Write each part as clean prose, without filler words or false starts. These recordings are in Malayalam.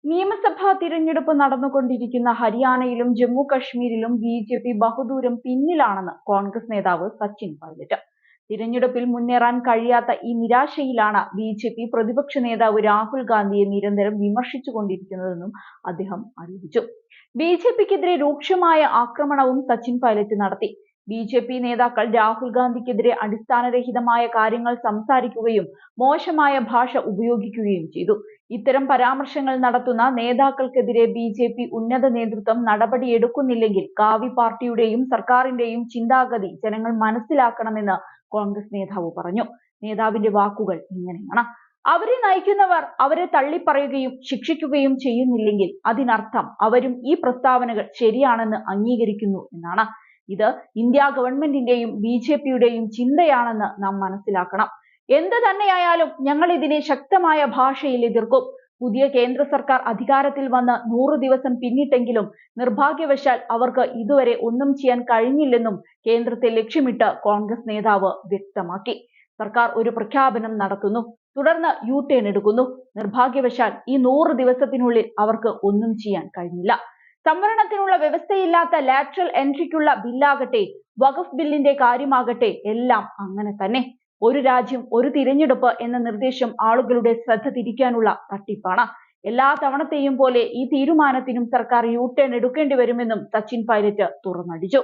നിയമസഭാ തിരഞ്ഞെടുപ്പ് നടന്നുകൊണ്ടിരിക്കുന്ന ഹരിയാനയിലും ജമ്മു കശ്മീരിലും ബി.ജെ.പി. ബഹുദൂരം പിന്നിലാണെന്ന് കോൺഗ്രസ് നേതാവ് സച്ചിൻ പൈലറ്റ്. തിരഞ്ഞെടുപ്പിൽ മുന്നേറാൻ കഴിയാത്ത ഈ നിരാശയിലാണ് ബി.ജെ.പി. പ്രതിപക്ഷ നേതാവ് രാഹുൽ ഗാന്ധിയെ നിരന്തരം വിമർശിച്ചുകൊണ്ടിരിക്കുന്നതെന്നും അദ്ദേഹം അറിയിച്ചു. ബി.ജെ.പിക്കെതിരെ രൂക്ഷമായ ആക്രമണവും സച്ചിൻ പൈലറ്റ് നടത്തി. ബി.ജെ.പി. നേതാക്കൾ രാഹുൽ ഗാന്ധിക്കെതിരെ അടിസ്ഥാനരഹിതമായ കാര്യങ്ങൾ സംസാരിക്കുകയും മോശമായ ഭാഷ ഉപയോഗിക്കുകയും ചെയ്തു. ഇത്തരം പരാമർശങ്ങൾ നടത്തുന്ന നേതാക്കൾക്കെതിരെ ബി.ജെ.പി. ഉന്നത നേതൃത്വം നടപടിയെടുക്കുന്നില്ലെങ്കിൽ കാവി പാർട്ടിയുടെയും സർക്കാരിന്റെയും ചിന്താഗതി ജനങ്ങൾ മനസ്സിലാക്കണമെന്ന് കോൺഗ്രസ് നേതാവ് പറഞ്ഞു. നേതാവിന്റെ വാക്കുകൾ ഇങ്ങനെയാണ്: അവരെ നയിക്കുന്നവർ അവരെ തള്ളിപ്പറയുകയും ശിക്ഷിക്കുകയും ചെയ്യുന്നില്ലെങ്കിൽ അതിനർത്ഥം അവരും ഈ പ്രസ്താവനകൾ ശരിയാണെന്ന് അംഗീകരിക്കുന്നു എന്നാണ്. ഇത് ഇന്ത്യ ഗവൺമെന്റിന്റെയും ബി.ജെ.പിയുടെയും ചിന്തയാണെന്ന് നാം മനസ്സിലാക്കണം. എന്ത് തന്നെയായാലും ഞങ്ങൾ ഇതിനെ ശക്തമായ ഭാഷയിൽ എതിർക്കും. പുതിയ കേന്ദ്ര സർക്കാർ അധികാരത്തിൽ വന്ന് 100 ദിവസം പിന്നിട്ടെങ്കിലും നിർഭാഗ്യവശാൽ അവർക്ക് ഇതുവരെ ഒന്നും ചെയ്യാൻ കഴിഞ്ഞില്ലെന്നും കേന്ദ്രത്തെ ലക്ഷ്യമിട്ട് കോൺഗ്രസ് നേതാവ് വ്യക്തമാക്കി. സർക്കാർ ഒരു പ്രഖ്യാപനം നടത്തുന്നു, തുടർന്ന് യു-ടേൺ എടുക്കുന്നു. നിർഭാഗ്യവശാൽ ഈ 100 ദിവസത്തിനുള്ളിൽ അവർക്ക് ഒന്നും ചെയ്യാൻ കഴിഞ്ഞില്ല. സംവരണത്തിനുള്ള വ്യവസ്ഥയില്ലാത്ത ലാറ്ററൽ എൻട്രിക്കുള്ള ബില്ലാകട്ടെ, വഖഫ് ബില്ലിന്റെ കാര്യമാകട്ടെ, എല്ലാം അങ്ങനെ തന്നെ. ഒരു രാജ്യം ഒരു തിരഞ്ഞെടുപ്പ് എന്ന നിർദ്ദേശം ആളുകളുടെ ശ്രദ്ധ തിരിക്കാനുള്ള തട്ടിപ്പാണ്. എല്ലാ തവണത്തെയും പോലെ ഈ തീരുമാനത്തിനും സർക്കാർ യു-ടേൺ എടുക്കേണ്ടി വരുമെന്നും സച്ചിൻ പൈലറ്റ് തുറന്നടിച്ചു.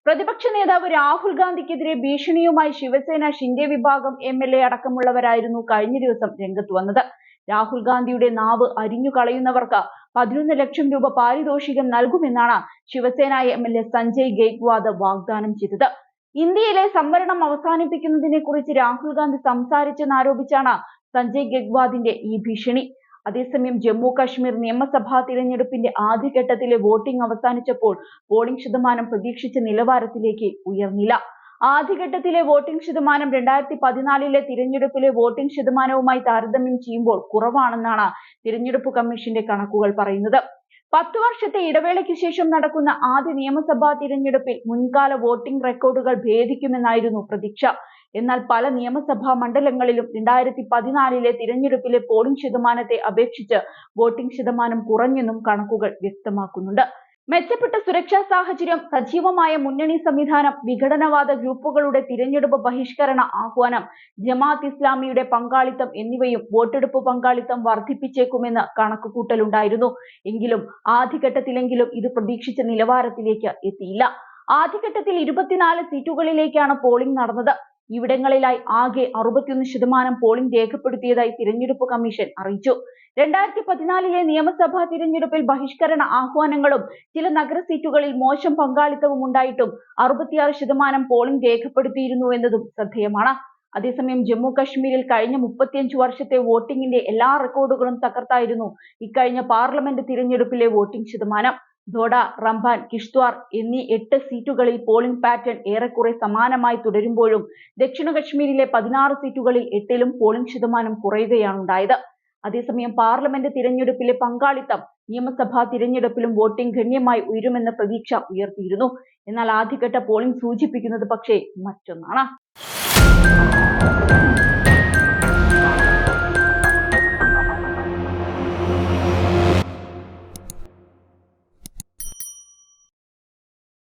പ്രതിപക്ഷ നേതാവ് രാഹുൽ ഗാന്ധിക്കെതിരെ ഭീഷണിയുമായി ശിവസേന ഷിൻഡെ വിഭാഗം എം.എൽ.എ അടക്കമുള്ളവരായിരുന്നു കഴിഞ്ഞ ദിവസം രംഗത്ത് വന്നത്. രാഹുൽ ഗാന്ധിയുടെ നാവ് അരിഞ്ഞു കളയുന്നവർക്ക് 11 ലക്ഷം രൂപ പാരിതോഷികം നൽകുമെന്നാണ് ശിവസേന എം.എൽ.എ സഞ്ജയ് ഗെയ്ക്വാദ് വാഗ്ദാനം ചെയ്തത്. ഇന്ത്യയിലെ സംവരണം അവസാനിപ്പിക്കുന്നതിനെ കുറിച്ച് രാഹുൽ ഗാന്ധി സംസാരിച്ചെന്നാരോപിച്ചാണ് സഞ്ജയ് ഗെയ്ക്വാദിന്റെ ഈ ഭീഷണി. അതേസമയം ജമ്മു കശ്മീർ നിയമസഭാ തിരഞ്ഞെടുപ്പിന്റെ ആദ്യഘട്ടത്തിലെ വോട്ടിംഗ് അവസാനിച്ചപ്പോൾ പോളിംഗ് ശതമാനം പ്രതീക്ഷിച്ച നിലവാരത്തിലേക്ക് ഉയർന്നില്ല. ആദ്യഘട്ടത്തിലെ വോട്ടിംഗ് ശതമാനം 2014 തിരഞ്ഞെടുപ്പിലെ വോട്ടിംഗ് ശതമാനവുമായി താരതമ്യം ചെയ്യുമ്പോൾ കുറവാണെന്നാണ് തിരഞ്ഞെടുപ്പ് കമ്മീഷന്റെ കണക്കുകൾ പറയുന്നത്. 10 വർഷത്തെ ഇടവേളയ്ക്ക് ശേഷം നടക്കുന്ന ആദ്യ നിയമസഭാ തിരഞ്ഞെടുപ്പിൽ മുൻകാല വോട്ടിംഗ് റെക്കോർഡുകൾ ഭേദിക്കുമെന്നായിരുന്നു പ്രതീക്ഷ. എന്നാൽ പല നിയമസഭാ മണ്ഡലങ്ങളിലും 2014 തിരഞ്ഞെടുപ്പിലെ പോളിംഗ് ശതമാനത്തെ അപേക്ഷിച്ച് വോട്ടിംഗ് ശതമാനം കുറഞ്ഞെന്നും കണക്കുകൾ വ്യക്തമാക്കുന്നുണ്ട്. മെച്ചപ്പെട്ട സുരക്ഷാ സാഹചര്യം, സജീവമായ മുന്നണി സംവിധാനം, വിഘടനവാദ ഗ്രൂപ്പുകളുടെ തിരഞ്ഞെടുപ്പ് ബഹിഷ്കരണ ആഹ്വാനം, ജമാഅത്ത് ഇസ്ലാമിയുടെ പങ്കാളിത്തം എന്നിവയും വോട്ടെടുപ്പ് പങ്കാളിത്തം വർദ്ധിപ്പിച്ചേക്കുമെന്ന് കണക്കുകൂട്ടലുണ്ടായിരുന്നു. എങ്കിലും ആദ്യഘട്ടത്തിലെങ്കിലും ഇത് പ്രതീക്ഷിച്ച നിലവാരത്തിലേക്ക് എത്തിയില്ല. ആദ്യഘട്ടത്തിൽ 24 സീറ്റുകളിലേക്കാണ് പോളിംഗ് നടന്നത്. ഇവിടങ്ങളിലായി ആകെ 61% പോളിംഗ് രേഖപ്പെടുത്തിയതായി തിരഞ്ഞെടുപ്പ് കമ്മീഷൻ അറിയിച്ചു. 2014 നിയമസഭാ തിരഞ്ഞെടുപ്പിൽ ബഹിഷ്കരണ ആഹ്വാനങ്ങളും ചില നഗര സീറ്റുകളിൽ മോശം പങ്കാളിത്തവും ഉണ്ടായിട്ടും 66% പോളിംഗ് രേഖപ്പെടുത്തിയിരുന്നു എന്നതും ശ്രദ്ധേയമാണ്. അതേസമയം ജമ്മു കശ്മീരിൽ കഴിഞ്ഞ 35 വർഷത്തെ വോട്ടിംഗിന്റെ എല്ലാ റെക്കോർഡുകളും തകർത്തായിരുന്നു ഇക്കഴിഞ്ഞ പാർലമെന്റ് തിരഞ്ഞെടുപ്പിലെ വോട്ടിംഗ് ശതമാനം. ദോഡ, റംബാൻ, കിഷ്ത്വാർ എന്നീ 8 സീറ്റുകളിൽ പോളിംഗ് പാറ്റേൺ ഏറെക്കുറെ സമാനമായി തുടരുമ്പോഴും ദക്ഷിണ കശ്മീരിലെ 16 സീറ്റുകളിൽ 8ലും പോളിംഗ് ശതമാനം കുറയുകയാണുണ്ടായത്. അതേസമയം പാർലമെന്റ് തിരഞ്ഞെടുപ്പിലെ പങ്കാളിത്തം നിയമസഭാ തിരഞ്ഞെടുപ്പിലും വോട്ടിംഗ് ഗണ്യമായി ഉയരുമെന്ന പ്രതീക്ഷ ഉയർത്തിയിരുന്നു. എന്നാൽ ആദ്യഘട്ട പോളിംഗ് സൂചിപ്പിക്കുന്നത് പക്ഷേ മറ്റൊന്നാണ്.